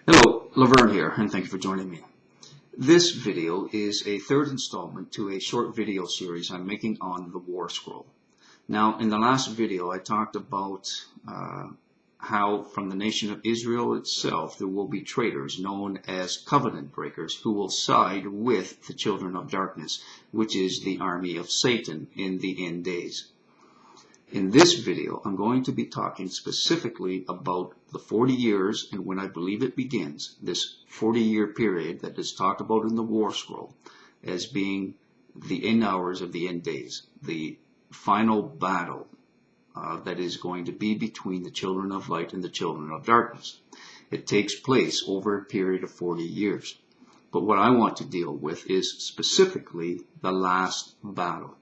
Hello, Laverne here, and thank you for joining me. This video is a third installment to a short video series I'm making on the War Scroll. Now, in the last video, I talked about how from the nation of Israel itself there will be traitors known as covenant breakers who will side with the children of darkness, which is the army of Satan in the end days. In this video, I'm going to be talking specifically about the 40 years and when I believe it begins, this 40-year period that is talked about in the War Scroll as being the end hours of the end days, the final battle that is going to be between the children of light and the children of darkness. It takes place over a period of 40 years. But what I want to deal with is specifically the last battle.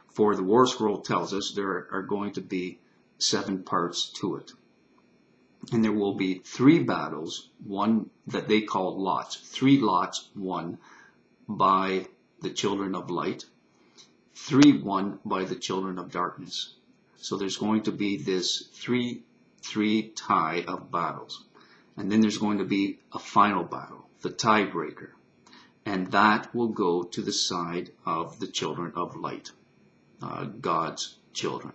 For the War Scroll tells us there are going to be 7 parts to it. And there will be 3 battles, one that they call lots, 3 lots won by the children of light, 3 won by the children of darkness. So there's going to be this 3 tie of battles. And then there's going to be a final battle, the tiebreaker. And that will go to the side of the children of light. God's children.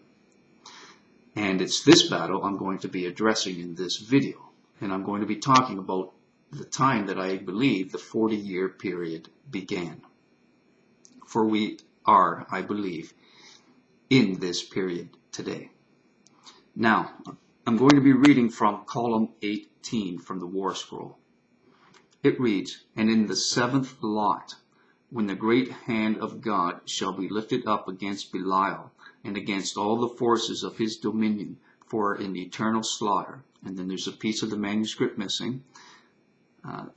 And it's this battle I'm going to be addressing in this video. And I'm going to be talking about the time that I believe the 40-year period began. For we are, I believe, in this period today. Now, I'm going to be reading from column 18 from the War Scroll. It reads, "And in the 7th lot, when the great hand of God shall be lifted up against Belial and against all the forces of his dominion for an eternal slaughter." And then there's a piece of the manuscript missing.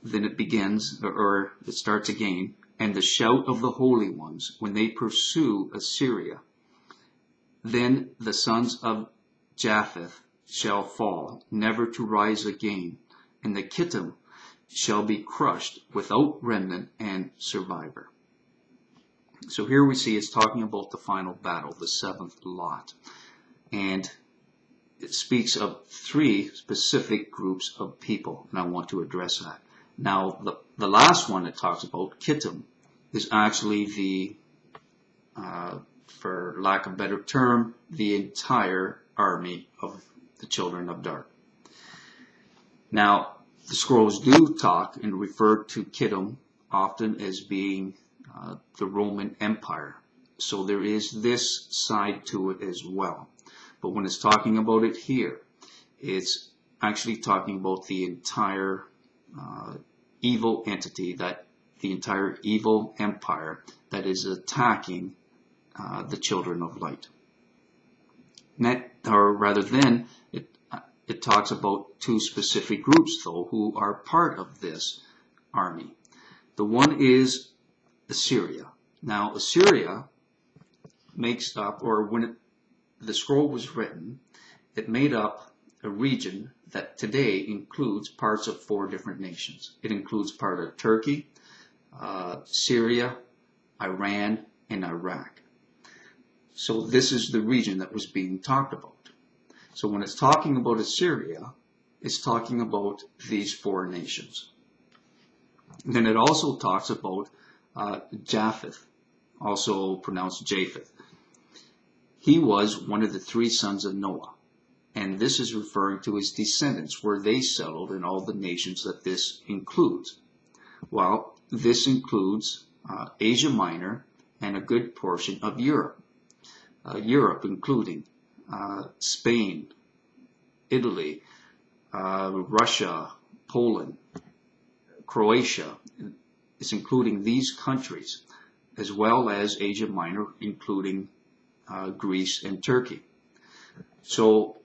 Then it begins, or it starts again. "And the shout of the holy ones when they pursue Assyria. Then the sons of Japheth shall fall, never to rise again. And the Kittim shall be crushed without remnant and survivor." So here we see it's talking about the final battle, the 7th lot. And it speaks of 3 specific groups of people, and I want to address that. Now, the last one it talks about, Kittim, is actually the, for lack of a better term, the entire army of the children of dark. Now, the scrolls do talk and refer to Kittim often as being the Roman Empire. So there is this side to it as well. But when it's talking about it here, it's actually talking about the entire evil entity, that the entire evil empire that is attacking the children of light. It talks about 2 specific groups, though, who are part of this army. The one is Assyria. Now, Assyria makes up, or when the scroll was written, it made up a region that today includes parts of 4 different nations. It includes part of Turkey, Syria, Iran, and Iraq. So this is the region that was being talked about. So when it's talking about Assyria, it's talking about these 4 nations. And then it also talks about Japheth, also pronounced Japheth. He was one of the 3 sons of Noah. And this is referring to his descendants, where they settled in all the nations that this includes. Well, this includes Asia Minor and a good portion of Europe. Europe including Spain, Italy, Russia, Poland, Croatia is including these countries, as well as Asia Minor, including Greece and Turkey. So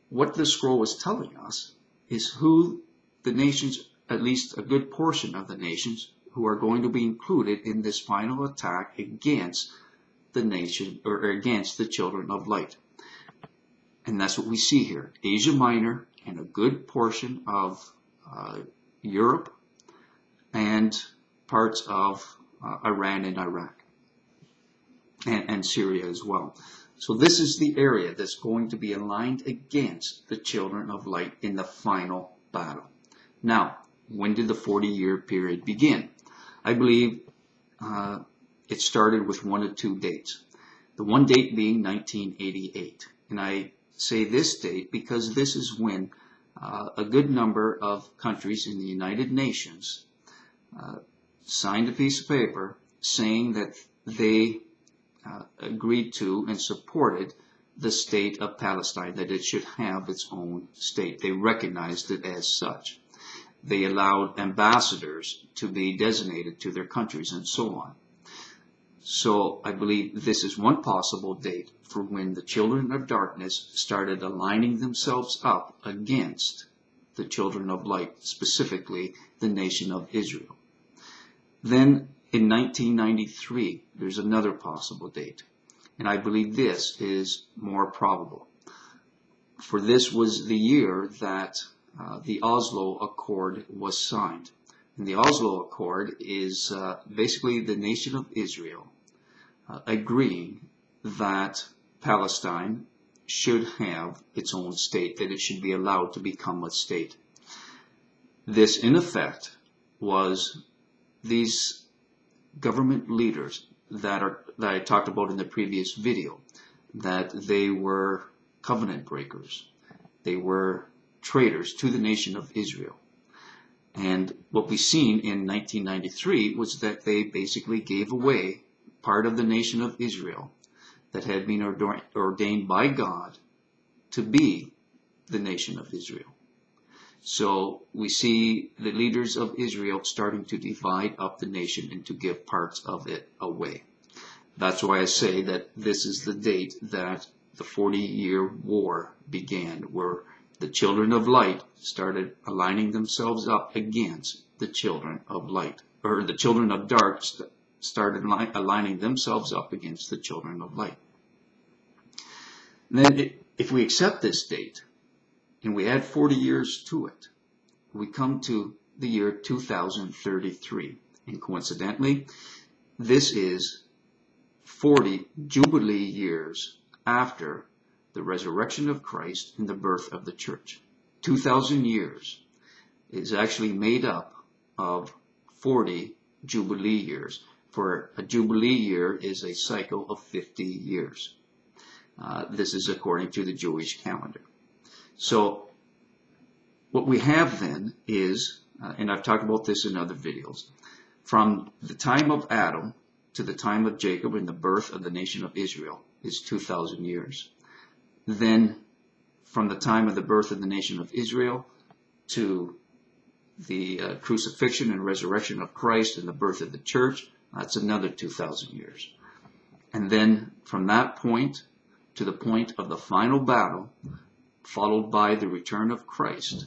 what the scroll is telling us is who the nations, at least a good portion of the nations, who are going to be included in this final attack against the nation, or against the children of light. And that's what we see here. Asia Minor and a good portion of Europe and parts of Iran and Iraq and Syria as well. So this is the area that's going to be aligned against the children of light in the final battle. Now, when did the 40-year period begin? I believe it started with one of two dates. The one date being 1988. And I say this date because this is when a good number of countries in the United Nations signed a piece of paper saying that they agreed to and supported the state of Palestine, that it should have its own state. They recognized it as such. They allowed ambassadors to be designated to their countries and so on. So I believe this is one possible date for when the children of darkness started aligning themselves up against the children of light, specifically the nation of Israel. Then in 1993, there's another possible date, and I believe this is more probable. For this was the year that the Oslo Accord was signed. And the Oslo Accord is basically the nation of Israel agreeing that Palestine should have its own state, that it should be allowed to become a state. This, in effect, was these government leaders that I talked about in the previous video, that they were covenant breakers. They were traitors to the nation of Israel. And what we've seen in 1993 was that they basically gave away part of the nation of Israel that had been ordained by God to be the nation of Israel. So we see the leaders of Israel starting to divide up the nation and to give parts of it away. That's why I say that this is the date that the 40-year war began, where the children of light started aligning themselves up against the children of light, or the children of dark started aligning themselves up against the children of light. And then if we accept this date and we add 40 years to it, we come to the year 2033. And coincidentally, this is 40 Jubilee years after the resurrection of Christ and the birth of the church. 2,000 years is actually made up of 40 Jubilee years. For a Jubilee year is a cycle of 50 years. This is according to the Jewish calendar. So what we have then is, and I've talked about this in other videos, from the time of Adam to the time of Jacob and the birth of the nation of Israel is 2,000 years. Then from the time of the birth of the nation of Israel to the crucifixion and resurrection of Christ and the birth of the church, that's another 2,000 years. And then from that point to the point of the final battle, followed by the return of Christ,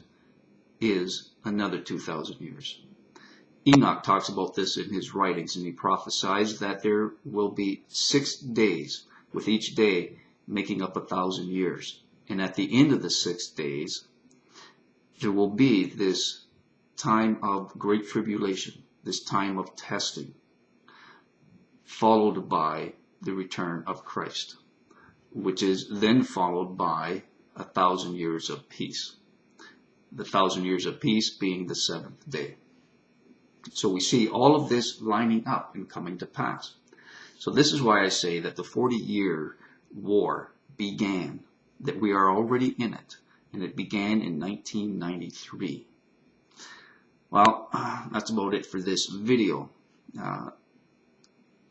is another 2,000 years. Enoch talks about this in his writings, and he prophesies that there will be 6 days, with each day making up 1,000 years. And at the end of the 6 days, there will be this time of great tribulation, this time of testing, followed by the return of Christ, which is then followed by 1,000 years of peace. The 1,000 years of peace being the 7th day. So we see all of this lining up and coming to pass. So this is why I say that the 40-year war began, that we are already in it, and it began in 1993. Well, that's about it for this video.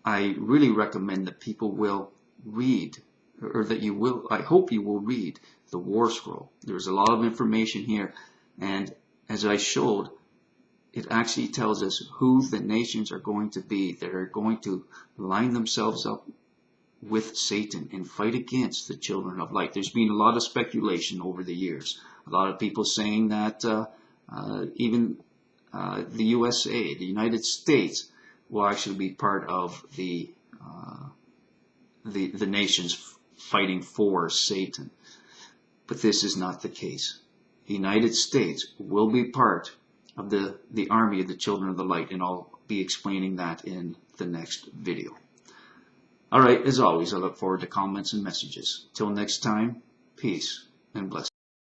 I really recommend that people will read, or that you will, I hope you will read the War Scroll. There's a lot of information here, and as I showed, it actually tells us who the nations are going to be that are going to line themselves up with Satan and fight against the children of light. There's been a lot of speculation over the years. A lot of people saying that even the USA, the United States, will actually be part of the nations fighting for Satan. But this is not the case. The United States will be part of the army of the children of the light, and I'll be explaining that in the next video. Alright, as always, I look forward to comments and messages. Till next time, peace and blessings.